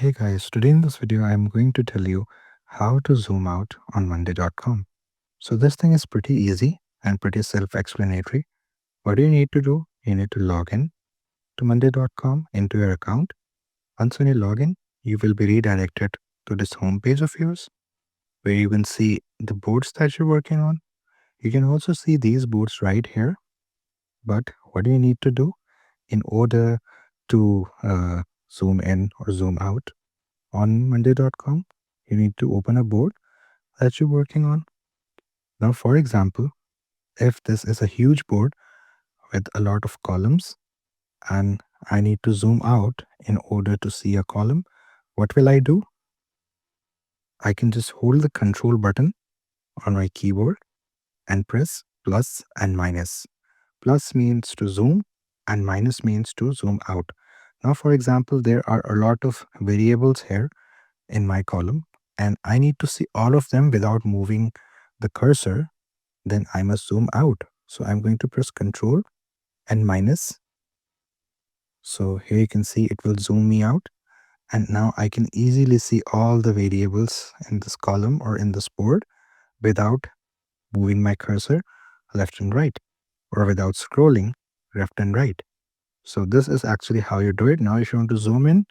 Hey guys, today in this video I'm going to tell you how to zoom out on monday.com. So this thing is pretty easy and pretty self-explanatory. What do you need to do? You need to log in to monday.com into your account. Once when you log in, you will be redirected to this home page of yours where you can see the boards that you're working on. You can also see these boards right here. But what do you need to do in order to zoom in or zoom out on monday.com? You need to open a board that you're working on. Now, for example, if this is a huge board with a lot of columns and I need to zoom out in order to see a column, what will I do? I can just hold the control button on my keyboard and press plus and minus. Plus means to zoom and minus means to zoom out. Now, for example, there are a lot of variables here in my column and I need to see all of them without moving the cursor, then I must zoom out. So I'm going to press Control and minus. So here you can see it will zoom me out. And now I can easily see all the variables in this column or in this board without moving my cursor left and right or without scrolling left and right. So this is actually how you do it. Now if you want to zoom in,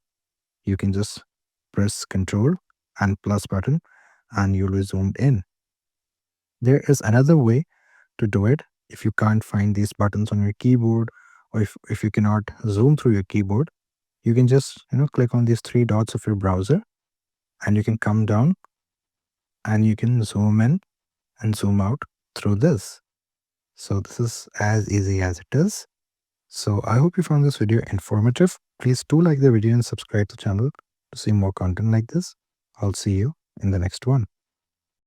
you can just press Control and plus button and you'll be zoomed in. There is another way to do it. If you can't find these buttons on your keyboard, or if you cannot zoom through your keyboard, you can just click on these three dots of your browser and you can come down and you can zoom in and zoom out through this. So this is as easy as it is. So I hope you found this video informative. Please do like the video and subscribe to the channel to see more content like this. I'll see you in the next one.